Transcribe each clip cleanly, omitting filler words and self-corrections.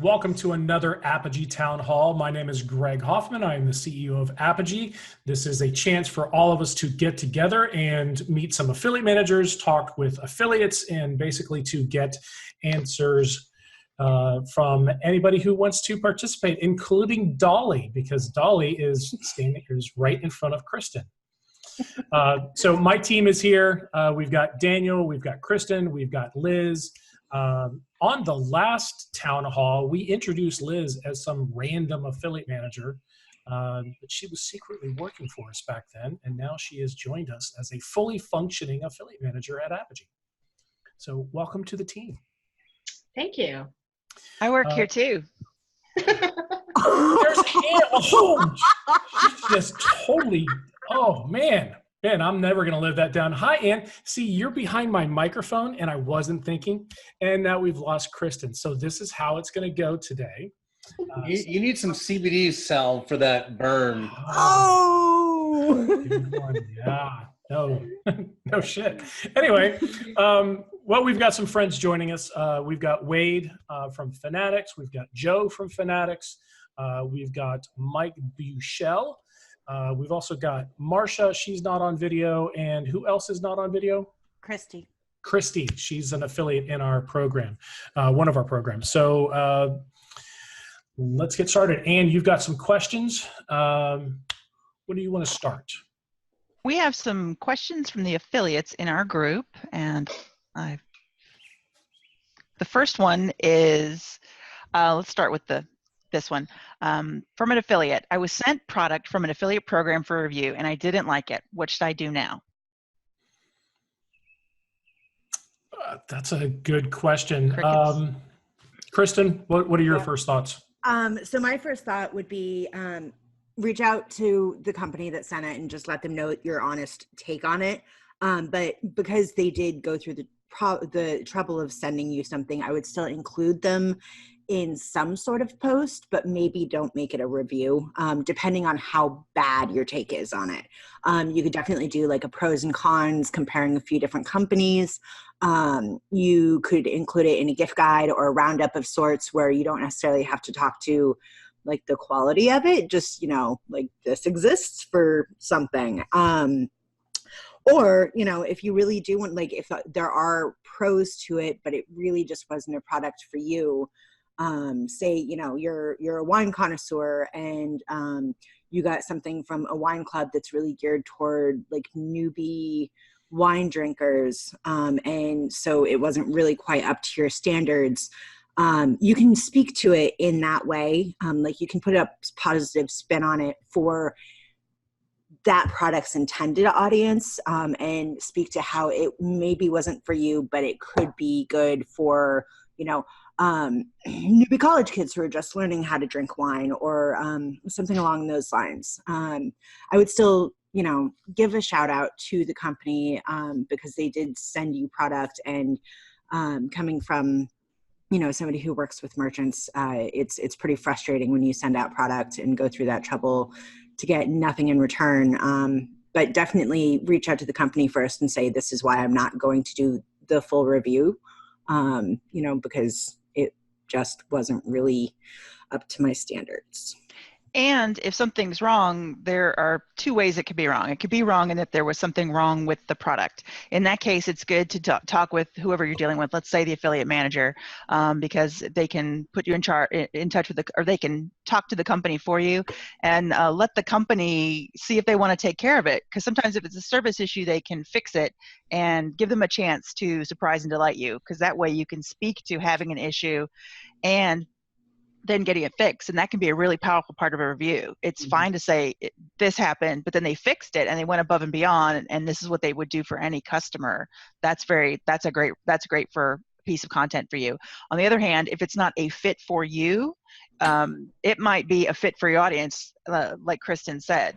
Welcome to another Apogee Town Hall. My name is Greg Hoffman. I am the CEO of Apogee. This is a chance for all of us to get together and meet some affiliate managers, talk with affiliates, and basically to get answers from anybody who wants to participate, including Dolly, because Dolly is standing here right in front of Kristen. So my team is here. We've got Daniel, we've got Kristen, we've got Liz. On the last town hall, we introduced Liz as some random affiliate manager, but she was secretly working for us back then, and now she has joined us as a fully functioning affiliate manager at Apogee. So welcome to the team. Thank you. I work here too. There's Ann. Oh, she's just totally, oh man. Man, I'm never going to live that down. Hi, Ann. See, you're behind my microphone, and I wasn't thinking. And now we've lost Kristen. So this is how it's going to go today. You need some CBD salve for that burn. Oh! Yeah. No, no shit. Anyway, well, we've got some friends joining us. We've got Wade from Fanatics. We've got Joe from Fanatics. We've got Mike Buchel. We've also got Marsha, she's not on video, and who else is not on video? Christy, she's an affiliate in our program, one of our programs. So let's get started. Ann, you've got some questions. What do you want to start? We have some questions from the affiliates in our group, and the first one is, let's start with this one. From an affiliate. I was sent product from an affiliate program for review and I didn't like it. What should I do now? That's a good question. Kristen, what are your first thoughts? So my first thought would be reach out to the company that sent it and just let them know your honest take on it. But because they did go through the trouble of sending you something, I would still include them in some sort of post, but maybe don't make it a review, depending on how bad your take is on it. You could definitely do like a pros and cons, comparing a few different companies. You could include it in a gift guide or a roundup of sorts where you don't necessarily have to talk to like the quality of it, just, like this exists for something. Or, if you really do want, like if there are pros to it, but it really just wasn't a product for you, say, you're a wine connoisseur and you got something from a wine club that's really geared toward like newbie wine drinkers, and so it wasn't really quite up to your standards. You can speak to it in that way. Like you can put a positive spin on it for that product's intended audience, and speak to how it maybe wasn't for you, but it could be good for, newbie college kids who are just learning how to drink wine or something along those lines. I would still, give a shout out to the company because they did send you product, and coming from, somebody who works with merchants, it's pretty frustrating when you send out product and go through that trouble to get nothing in return. But definitely reach out to the company first and say, this is why I'm not going to do the full review, because it just wasn't really up to my standards. And if something's wrong, there are two ways it could be wrong. It could be wrong in that there was something wrong with the product. In that case, it's good to talk with whoever you're dealing with, let's say the affiliate manager, because they can put you in touch with or they can talk to the company for you and let the company see if they want to take care of it. Because sometimes if it's a service issue, they can fix it and give them a chance to surprise and delight you. Because that way you can speak to having an issue and then getting it fixed. And that can be a really powerful part of a review. It's fine to say this happened, but then they fixed it and they went above and beyond. And this is what they would do for any customer. That's a great for piece of content for you. On the other hand, if it's not a fit for you, it might be a fit for your audience. Like Kristen said,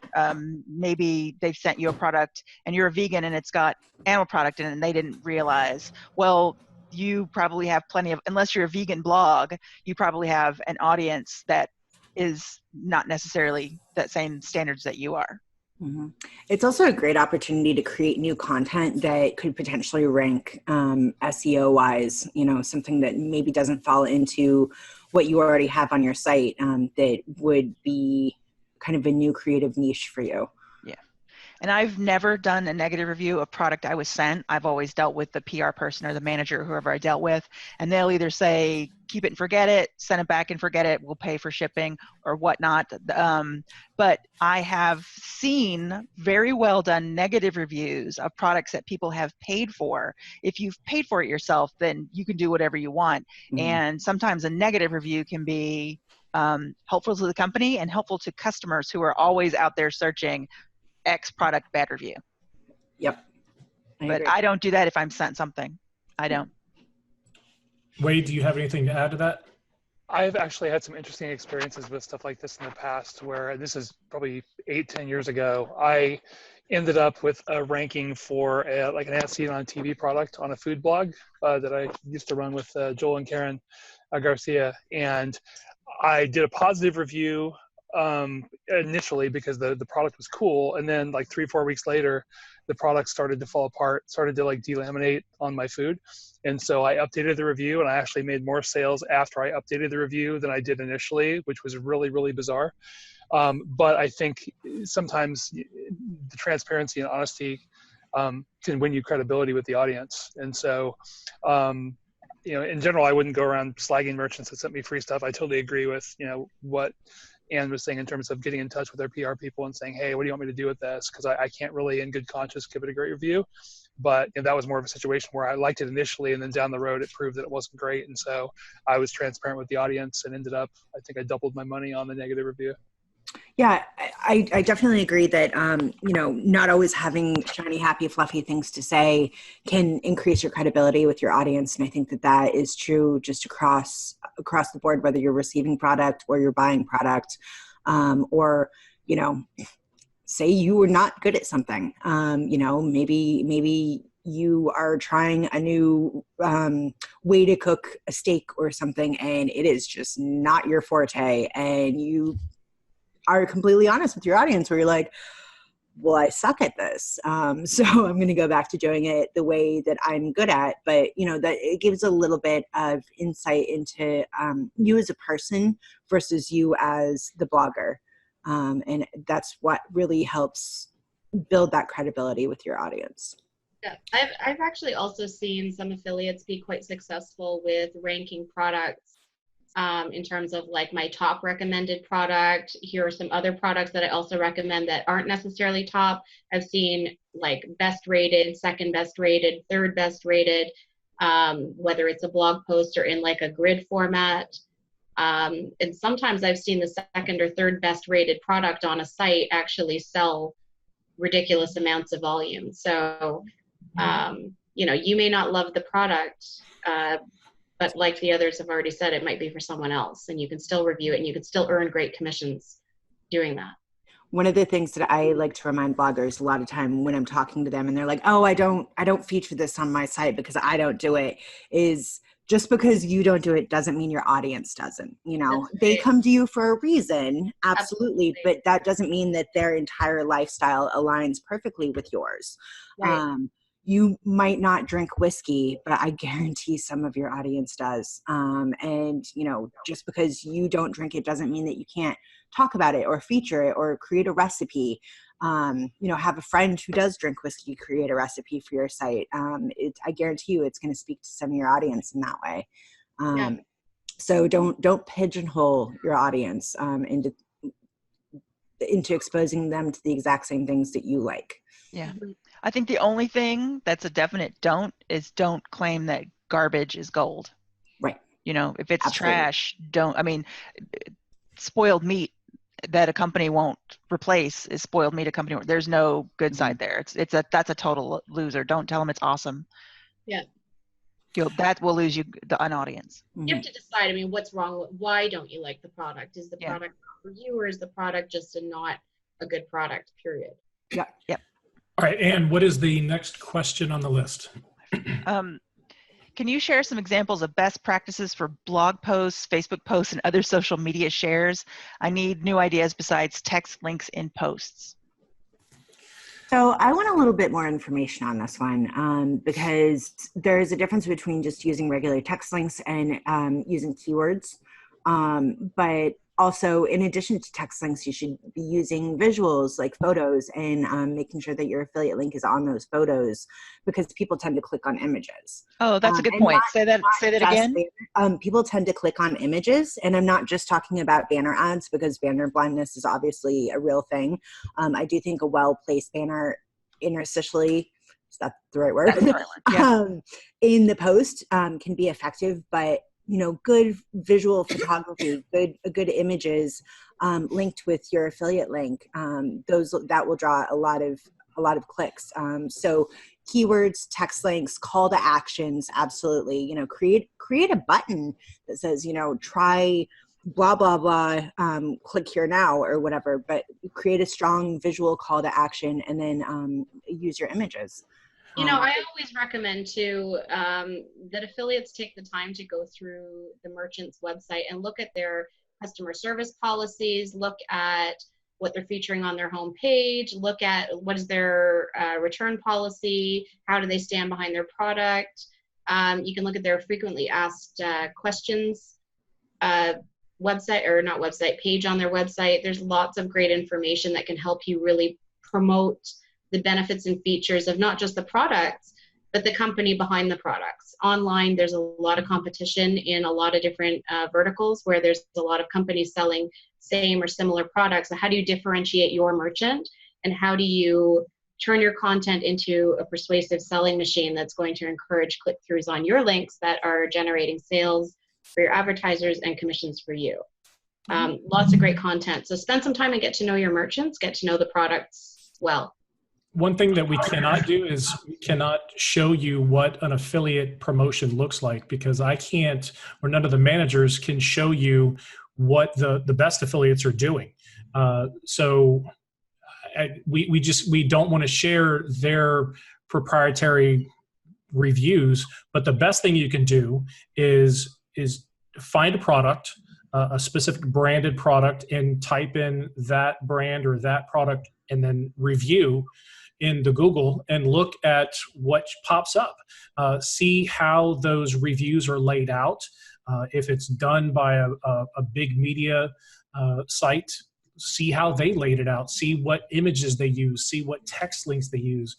maybe they've sent you a product and you're a vegan and it's got animal product in it and they didn't realize, well, you probably have plenty of, unless you're a vegan blog, you probably have an audience that is not necessarily that same standards that you are. Mm-hmm. It's also a great opportunity to create new content that could potentially rank SEO wise, something that maybe doesn't fall into what you already have on your site that would be kind of a new creative niche for you. Yeah. And I've never done a negative review of product I was sent. I've always dealt with the PR person or the manager, whoever I dealt with, and they'll either say, keep it and forget it, send it back and forget it, we'll pay for shipping or whatnot. But I have seen very well done negative reviews of products that people have paid for. If you've paid for it yourself, then you can do whatever you want. Mhm. And sometimes a negative review can be helpful to the company and helpful to customers who are always out there searching X product bad review. Yep. But I don't do that if I'm sent something. I don't. Wade, do you have anything to add to that? I've actually had some interesting experiences with stuff like this in the past, where this is probably 8-10 years ago. I ended up with a ranking for like an as seen on TV product on a food blog that I used to run with Joel and Karen Garcia. And I did a positive review initially because the product was cool, and then like 3-4 weeks later the product started to fall apart, started to like delaminate on my food, and so I updated the review, and I actually made more sales after I updated the review than I did initially, which was really bizarre. But I think sometimes the transparency and honesty can win you credibility with the audience. And so in general, I wouldn't go around slagging merchants that sent me free stuff. I totally agree with what Anne was saying in terms of getting in touch with their PR people and saying, hey, what do you want me to do with this? Because I can't really in good conscience give it a great review. But that was more of a situation where I liked it initially, and then down the road it proved that it wasn't great. And so I was transparent with the audience and ended up, I think I doubled my money on the negative review. Yeah, I definitely agree that, not always having shiny, happy, fluffy things to say can increase your credibility with your audience. And I think that is true just across the board, whether you're receiving product or you're buying product, or, say you were not good at something. Maybe you are trying a new way to cook a steak or something, and it is just not your forte, and you are completely honest with your audience where you're like, well, I suck at this. So I'm going to go back to doing it the way that I'm good at. But, that it gives a little bit of insight into you as a person versus you as the blogger. And that's what really helps build that credibility with your audience. Yeah, I've actually also seen some affiliates be quite successful with ranking products in terms of like my top recommended product. Here are some other products that I also recommend that aren't necessarily top. I've seen like best rated, second best rated, third best rated, whether it's a blog post or in like a grid format. And sometimes I've seen the second or third best rated product on a site actually sell ridiculous amounts of volume. So, you may not love the product, but like the others have already said, it might be for someone else, and you can still review it and you can still earn great commissions doing that. One of the things that I like to remind bloggers a lot of time when I'm talking to them and they're like, oh, I don't feature this on my site because I don't do it, is just because you don't do it doesn't mean your audience doesn't. They come to you for a reason. Absolutely. But that doesn't mean that their entire lifestyle aligns perfectly with yours. Right. You might not drink whiskey, but I guarantee some of your audience does. And just because you don't drink it doesn't mean that you can't talk about it or feature it or create a recipe. Have a friend who does drink whiskey create a recipe for your site. I guarantee you it's going to speak to some of your audience in that way. So don't pigeonhole your audience into exposing them to the exact same things that you like. Yeah. I think the only thing that's a definite don't is don't claim that garbage is gold. Right. If it's Absolutely. trash, spoiled meat that a company won't replace is spoiled meat a company. There's no good side there. That's a total loser. Don't tell them it's awesome. Yeah. That will lose you an audience. You have to decide, what's wrong? Why don't you like the product? Is the product not for you, or is the product just not a good product, period? Yeah. Yep. All right, Anne, what is the next question on the list? Can you share some examples of best practices for blog posts, Facebook posts, and other social media shares? I need new ideas besides text links in posts. So I want a little bit more information on this one because there is a difference between just using regular text links and using keywords. But also, in addition to text links, you should be using visuals like photos and making sure that your affiliate link is on those photos, because people tend to click on images. Oh, that's a good And point. Say that just again. people tend to click on images, and I'm not just talking about banner ads, because banner blindness is obviously a real thing. I do think a well-placed banner interstitially, is that the right word? That's the right word. Yeah. In the post can be effective, but good visual photography, good images linked with your affiliate link, that will draw a lot of clicks. So keywords, text links, call to actions, absolutely. Create a button that says, try blah blah blah, click here now or whatever, but create a strong visual call to action, and then use your images. I always recommend too that affiliates take the time to go through the merchant's website and look at their customer service policies, look at what they're featuring on their homepage, look at what is their return policy, how do they stand behind their product. You can look at their frequently asked questions page on their website. There's lots of great information that can help you really promote the benefits and features of not just the products, but the company behind the products. Online, there's a lot of competition in a lot of different verticals where there's a lot of companies selling same or similar products. So how do you differentiate your merchant, and how do you turn your content into a persuasive selling machine that's going to encourage click-throughs on your links that are generating sales for your advertisers and commissions for you? Lots of great content. So spend some time and get to know your merchants, get to know the products well. One thing that we cannot do is we cannot show you what an affiliate promotion looks like, because I can't, or none of the managers can show you what the best affiliates are doing. We don't want to share their proprietary reviews, but the best thing you can do is find a product, a specific branded product, and type in that brand or that product, and then review in the Google and look at what pops up. See how those reviews are laid out. If it's done by a big media site, see how they laid it out. See what images they use. See what text links they use.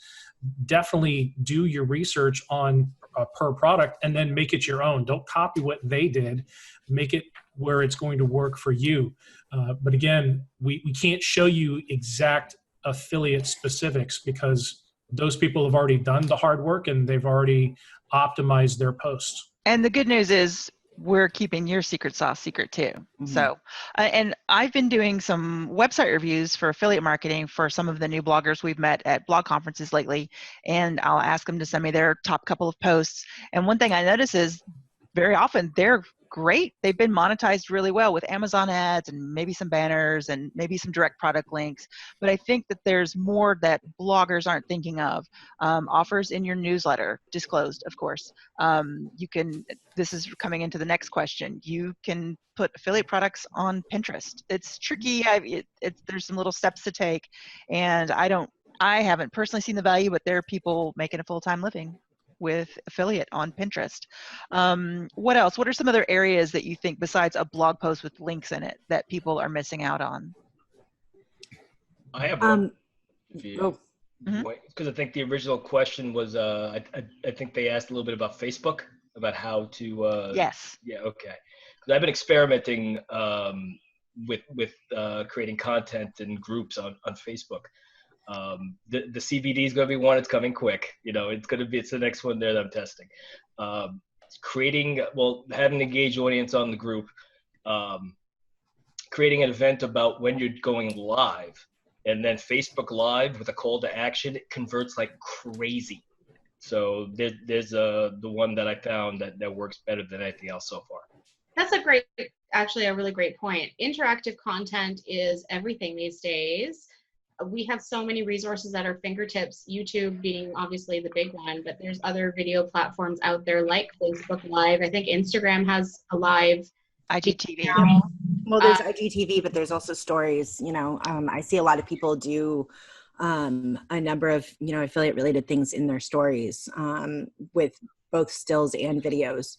Definitely do your research on per product, and then make it your own. Don't copy what they did. Make it where it's going to work for you. But again, we can't show you exact affiliate specifics, because those people have already done the hard work and they've already optimized their posts. And the good news is we're keeping your secret sauce secret too. Mm-hmm. So, and I've been doing some website reviews for affiliate marketing for some of the new bloggers we've met at blog conferences lately. And I'll ask them to send me their top couple of posts. And one thing I notice is very often they're great. They've been monetized really well with Amazon ads and maybe some banners and maybe some direct product links. But I think that there's more that bloggers aren't thinking of. Offers in your newsletter, disclosed, of course. This is coming into the next question. You can put affiliate products on Pinterest. It's tricky. There's some little steps to take. And I haven't personally seen the value, but there are people making a full-time living with affiliate on Pinterest. What else? What are some other areas that you think, besides a blog post with links in it, that people are missing out on? I have one. Because I think the original question was, I think they asked a little bit about Facebook, about how to. Yes. Yeah. Okay. I've been experimenting with creating content in groups on Facebook. The CBD is going to be one. It's coming quick. It's the next one there that I'm testing. Having an engaged audience on the group, creating an event about when you're going live, and then Facebook Live with a call to action. It converts like crazy. So there's the one that I found that works better than anything else so far. That's actually a really great point. Interactive content is everything these days. We have so many resources at our fingertips, YouTube being obviously the big one, but there's other video platforms out there like Facebook Live. I think Instagram has a live IGTV. Well, there's IGTV, but there's also stories. I see a lot of people do a number of, affiliate related things in their stories with both stills and videos.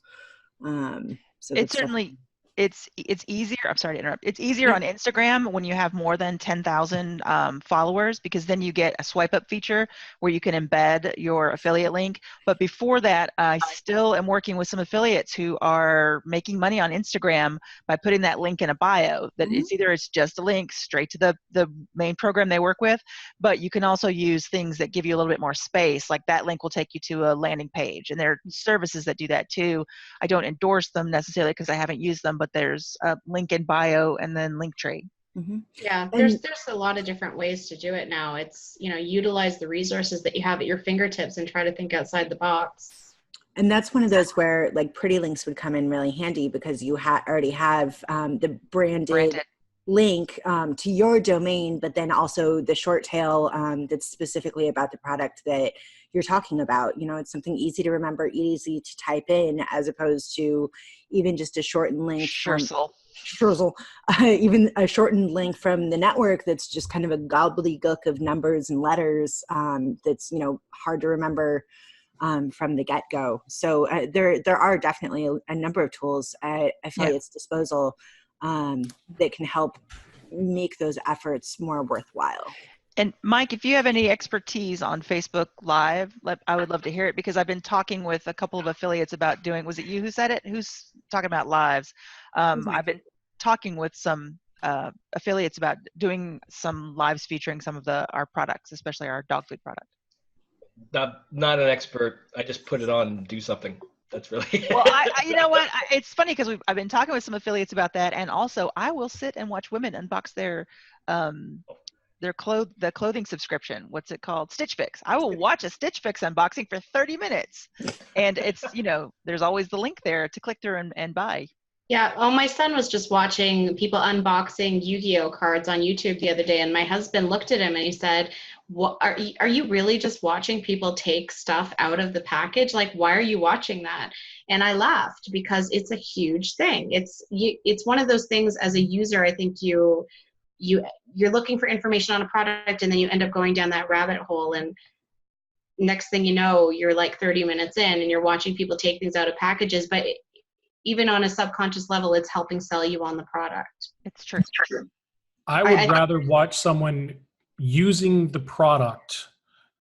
So it certainly it's easier. I'm sorry to interrupt. It's easier on Instagram when you have more than 10,000 followers, because then you get a swipe up feature where you can embed your affiliate link. But before that, I still am working with some affiliates who are making money on Instagram by putting that link in a bio. That it's just a link straight to the main program they work with, but you can also use things that give you a little bit more space. Like that link will take you to a landing page, and there are services that do that too. I don't endorse them necessarily because I haven't used them, but there's a link in bio and then Linktree. Yeah, there's a lot of different ways to do it now. It's, utilize the resources that you have at your fingertips and try to think outside the box. And that's one of those where like Pretty Links would come in really handy, because you already have the branded link to your domain, but then also the short tail that's specifically about the product that you're talking about. It's something easy to remember, easy to type in, as opposed to even just a shortened link. Even a shortened link from the network that's just kind of a gobbledygook of numbers and letters that's hard to remember from the get-go. So there are definitely a number of tools at affiliates' disposal that can help make those efforts more worthwhile. And Mike, if you have any expertise on Facebook Live, I would love to hear it, because I've been talking with a couple of affiliates about doing, was it you who said it? Who's talking about lives? I've been talking with some affiliates about doing some lives featuring some of our products, especially our dog food product. Not an expert. I just put it on and do something. That's really well. You know what? It's funny because I've been talking with some affiliates about that, and also I will sit and watch women unbox the clothing subscription. What's it called? Stitch Fix. I will watch a Stitch Fix unboxing for 30 minutes, and it's there's always the link there to click through and buy. Yeah. Oh, my son was just watching people unboxing Yu-Gi-Oh cards on YouTube the other day, and my husband looked at him and he said, "What are you really just watching people take stuff out of the package? Like, why are you watching that?" And I laughed, because it's a huge thing. It's one of those things as a user. I think you're looking for information on a product, and then you end up going down that rabbit hole, and next thing you know, you're like 30 minutes in and you're watching people take things out of packages. But even on a subconscious level, it's helping sell you on the product. It's true. I would rather watch someone using the product.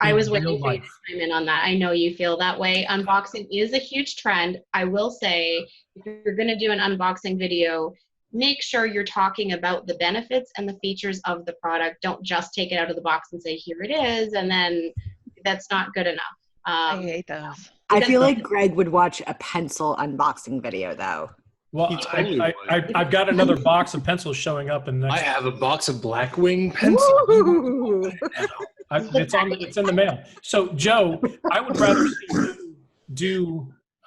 I was waiting for you to chime in on that. I know you feel that way. Unboxing is a huge trend. I will say, if you're going to do an unboxing video, make sure you're talking about the benefits and the features of the product. Don't just take it out of the box and say, "Here it is," and then that's not good enough. I hate those. I feel like Greg would watch a pencil unboxing video, though. Well, I've got another box of pencils showing up in the next. I have a box of Blackwing pencils. It's in the mail. So, Joe, I would rather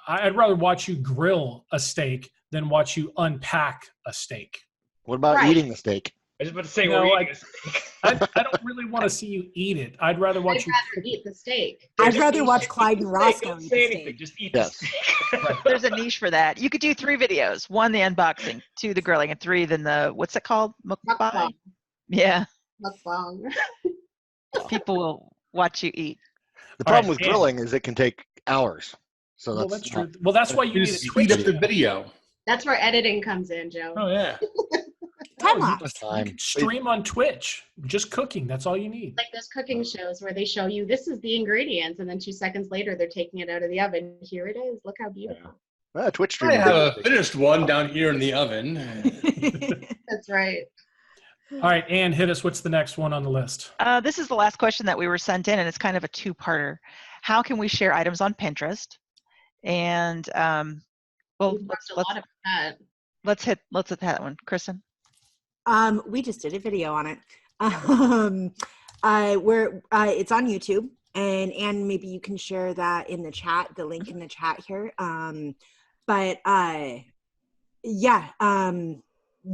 I'd rather watch you grill a steak than watch you unpack a steak. What about eating the steak? I was about to say, we're eating a steak. I don't really want to see you eat it. I'd rather watch eat the steak. I'd rather watch Clyde and Roscoe. Don't say anything. Just eat the steak. There's a niche for that. You could do 3 videos: 1, the unboxing; 2, the grilling; and 3, then the, what's it called? Mukbang. Yeah. Mukbang. People will watch you eat. The problem with grilling is it can take hours. So that's true. Well, that's why you need to speed up the video. That's where editing comes in, Joe. Oh yeah. Time lapse. You can stream on Twitch, just cooking. That's all you need. Like those cooking shows where they show you, this is the ingredients, and then 2 seconds later they're taking it out of the oven. Here it is. Look how beautiful. Twitch stream. I have a finished one down here in the oven. That's right. All right, Ann, hit us. What's the next one on the list? This is the last question that we were sent in, and it's kind of a 2-parter. How can we share items on Pinterest? And let's hit that one, Kristen. We just did a video on it. It's on YouTube, and maybe you can share that in the chat, the link in the chat here.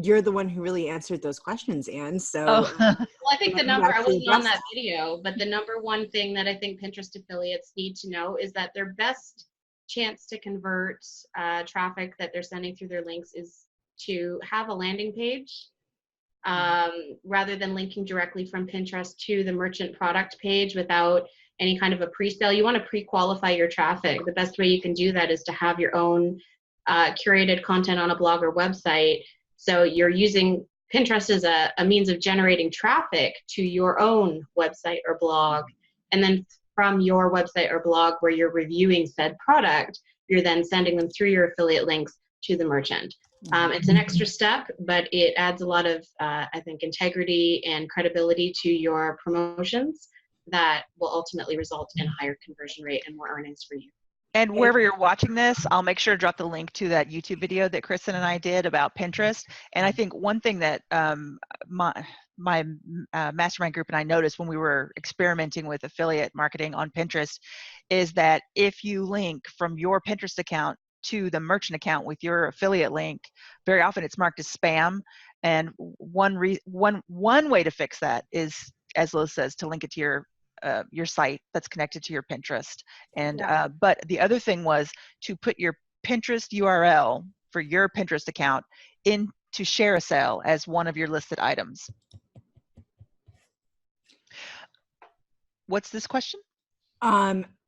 You're the one who really answered those questions, Anne. So, well, I think the number, I wasn't on that video, but the number one thing that I think Pinterest affiliates need to know is that their best chance to convert traffic that they're sending through their links is to have a landing page rather than linking directly from Pinterest to the merchant product page without any kind of a pre-sale. You want to pre-qualify your traffic. The best way you can do that is to have your own curated content on a blog or website. So you're using Pinterest as a means of generating traffic to your own website or blog. And then from your website or blog where you're reviewing said product, you're then sending them through your affiliate links to the merchant. It's an extra step, but it adds a lot of, I think, integrity and credibility to your promotions that will ultimately result in a higher conversion rate and more earnings for you. And wherever you're watching this, I'll make sure to drop the link to that YouTube video that Kristen and I did about Pinterest. And I think one thing that my mastermind group and I noticed when we were experimenting with affiliate marketing on Pinterest is that if you link from your Pinterest account to the merchant account with your affiliate link, very often it's marked as spam. And one way to fix that is, as Liz says, to link it to your site that's connected to your Pinterest. And but the other thing was to put your Pinterest URL for your Pinterest account into share a sale as one of your listed items. What's this question?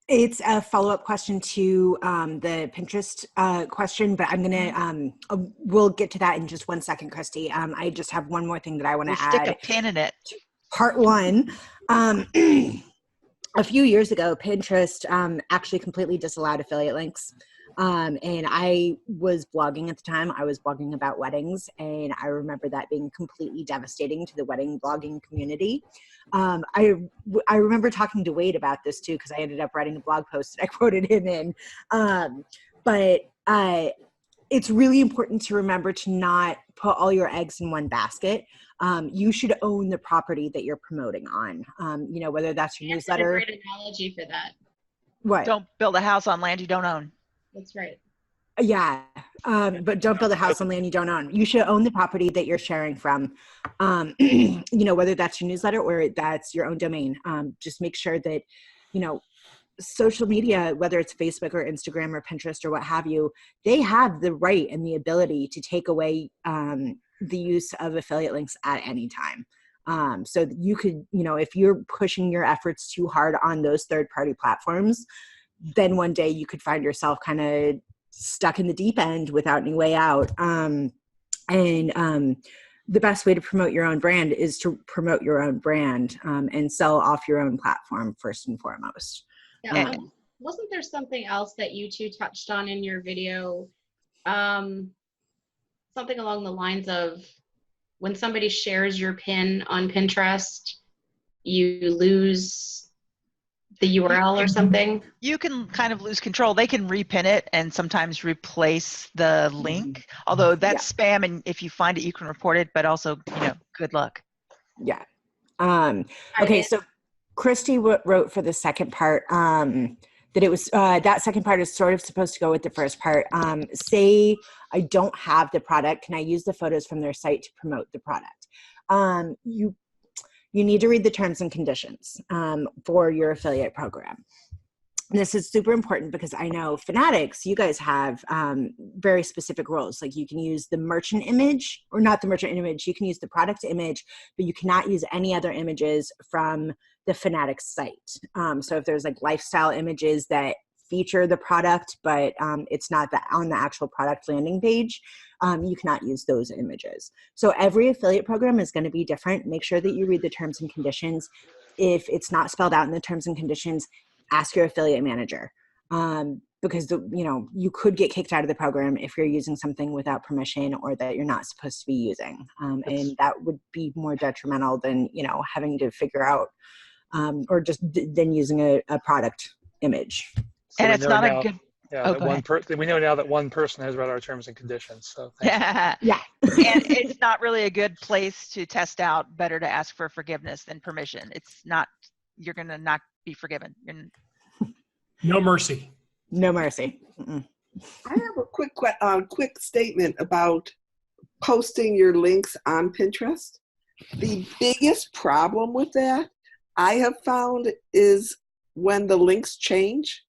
It's a follow-up question to the Pinterest question, but I'm gonna we'll get to that in just one second, Christy. I just have one more thing that I want to add. Stick a pin in it. Part one. A few years ago, Pinterest actually completely disallowed affiliate links. And I was blogging at the time. I was blogging about weddings, and I remember that being completely devastating to the wedding blogging community. I remember talking to Wade about this too, because I ended up writing a blog post that I quoted him in. But it's really important to remember to not put all your eggs in one basket. You should own the property that you're promoting on. You know, whether that's your newsletter. That's a great analogy for that. What? Don't build a house on land you don't own. That's right. Yeah, but don't build a house on land you don't own. You should own the property that you're sharing from. You know, whether that's your newsletter or that's your own domain. Just make sure that, you know, social media, whether it's Facebook or Instagram or Pinterest or what have you, they have the right and the ability to take away the use of affiliate links at any time. So you could, you know, if you're pushing your efforts too hard on those third-party platforms, then one day you could find yourself kind of stuck in the deep end without any way out. The best way to promote your own brand is to promote your own brand and sell off your own platform first and foremost. Yeah. Wasn't there something else that you two touched on in your video? Something along the lines of when somebody shares your pin on Pinterest, you lose the URL or something? You can kind of lose control. They can repin it and sometimes replace the link, although that's spam, and if you find it, you can report it, but also, you know, good luck. Yeah. Okay, so Christy wrote for the second part that it was, that second part is sort of supposed to go with the first part. Say I don't have the product, can I use the photos from their site to promote the product? You need to read the terms and conditions for your affiliate program. This is super important because I know Fanatics, you guys have very specific rules. Like you can use the merchant image, or not the merchant image, you can use the product image, but you cannot use any other images from the Fanatics site. So if there's like lifestyle images that feature the product, but it's not on the actual product landing page, you cannot use those images. So every affiliate program is going to be different. Make sure that you read the terms and conditions. If it's not spelled out in the terms and conditions, ask your affiliate manager, because you could get kicked out of the program if you're using something without permission or that you're not supposed to be using, and that would be more detrimental than having to figure out or just then using a product image. So and it's not a good. We know now that one person has read our terms and conditions. So yeah. And it's not really a good place to test out. Better to ask for forgiveness than permission. It's not. You're gonna not be forgiven. No mercy. No mercy. Mm-mm. I have a quick statement about posting your links on Pinterest. The biggest problem with that I have found is when the links change,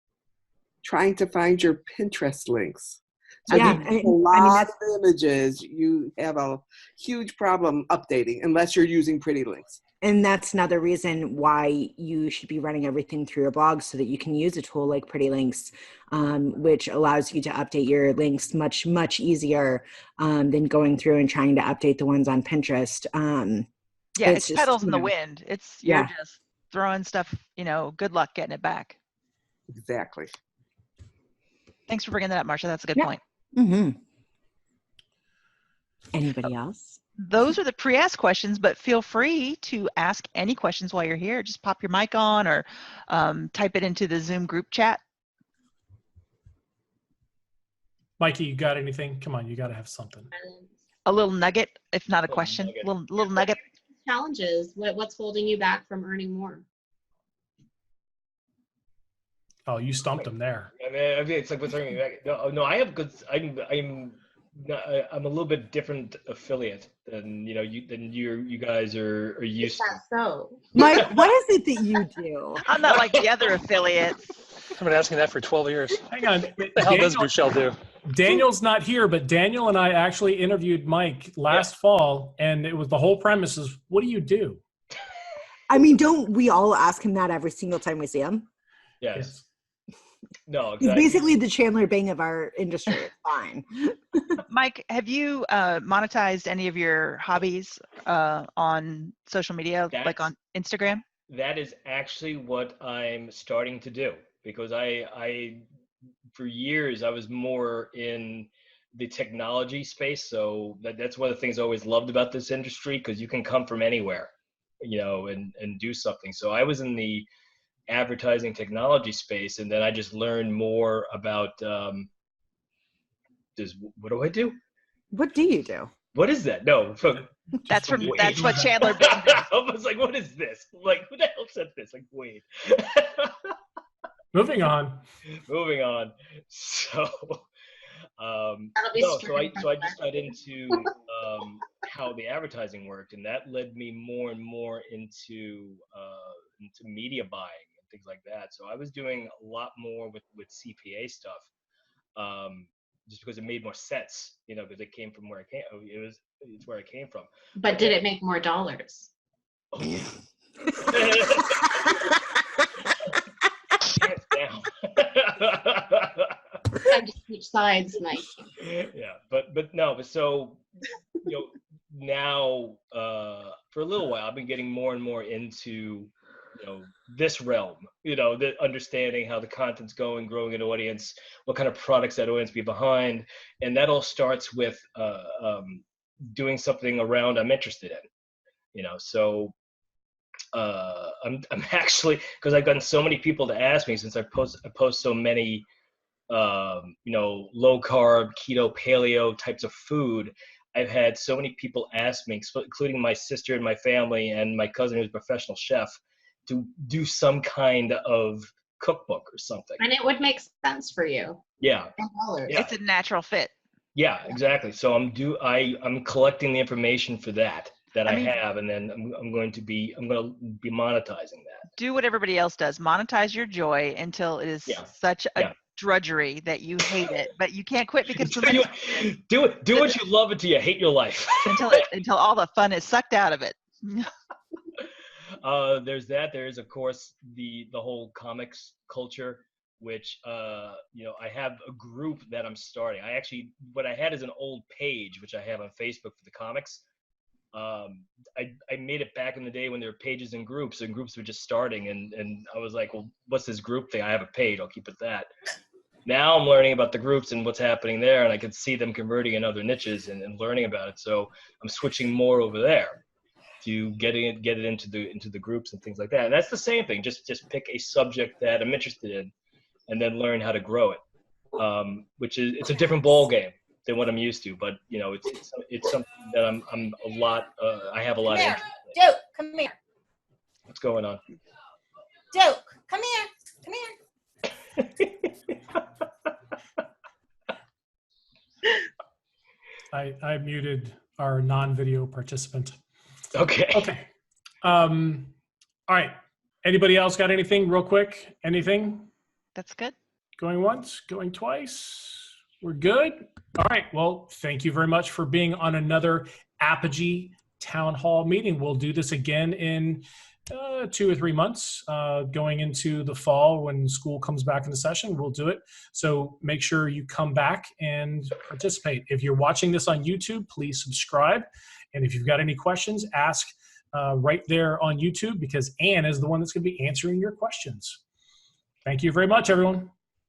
trying to find your Pinterest links. So yeah, a lot of images, you have a huge problem updating unless you're using pretty links. And that's another reason why you should be running everything through your blog so that you can use a tool like Pretty Links, which allows you to update your links much, much easier than going through and trying to update the ones on Pinterest. Yeah, it's just, pedals in the know, wind. You're yeah. just throwing stuff, good luck getting it back. Exactly. Thanks for bringing that up, Marsha. That's a good Yeah. point. Mm-hmm. Anybody else? Those are the pre-asked questions, but feel free to ask any questions while you're here. Just pop your mic on or type it into the Zoom group chat. Mikey, you got anything? Come on, you got to have something. A little nugget, if not a question. Little nugget. Challenges. What's holding you back from earning more? Oh, you stumped him there. I mean, it's like what's holding me back? No, I have good. I'm a little bit different affiliate than you guys are used to. So, Mike, what is it that you do? I'm not like the other affiliates. I've been asking that for 12 years. Hang on. What the hell does Michelle do? Daniel's not here, but Daniel and I actually interviewed Mike last fall, and it was the whole premise is, what do you do? I mean, don't we all ask him that every single time we see him? Yes. No, He's exactly. basically the Chandler Bing of our industry. It's fine. Mike, have you monetized any of your hobbies on social media, like on Instagram? That is actually what I'm starting to do, because I for years I was more in the technology space. So that's one of the things I always loved about this industry, because you can come from anywhere, and do something. So I was in the advertising technology space, and then I just learned more about what do I do? What do you do? What is that? No, that's what Chandler Bing did. I was like, what is this? Like, who the hell said this? Like, wait. Moving on. So so I just got into how the advertising worked, and that led me more and more into media buying and things like that. So I was doing a lot more with CPA stuff, just because it made more sense, because it came from where I came. It's where I came from. But did it make more dollars? Oh, yeah. Hands down. Time to switch sides, Mike. Yeah, but so now for a little while I've been getting more and more into this realm, the understanding how the content's going, growing an audience, what kind of products that audience be behind, and that all starts with doing something around I'm interested in, so I'm actually, because I've gotten so many people to ask me since I post so many low carb, keto, paleo types of food. I've had so many people ask me, including my sister and my family and my cousin who's a professional chef, to do some kind of cookbook or something. And it would make sense for you. Yeah. It's a natural fit. Yeah, exactly. So I'm collecting the information for that I have, and then I'm going to be monetizing that. Do what everybody else does. Monetize your joy until it is such a drudgery that you hate it, but you can't quit because do what you love until you hate your life. until all the fun is sucked out of it. There's that. There is, of course, the whole comics culture, which I have a group that I'm starting. What I had is an old page which I have on Facebook for the comics. I made it back in the day when there were pages and groups were just starting, and I was like, well, what's this group thing? I have a page, I'll keep it that. Now I'm learning about the groups and what's happening there, and I can see them converting in other niches and learning about it. So I'm switching more over there to get it into the groups and things like that. And that's the same thing. Just pick a subject that I'm interested in, and then learn how to grow it. It's a different ball game than what I'm used to, but it's something that I'm a lot. I have a lot of interest in. Duke, come here. What's going on? Duke, come here. Come here. I muted our non-video participant. Okay. All right. Anybody else got anything real quick? Anything? That's good. Going once, going twice. We're good. All right. Well, thank you very much for being on another Apogee town hall meeting. We'll do this again in 2 or 3 months, going into the fall when school comes back into session. We'll do it. So make sure you come back and participate. If you're watching this on YouTube, please subscribe. And if you've got any questions, ask right there on YouTube, because Ann is the one that's going to be answering your questions. Thank you very much, everyone.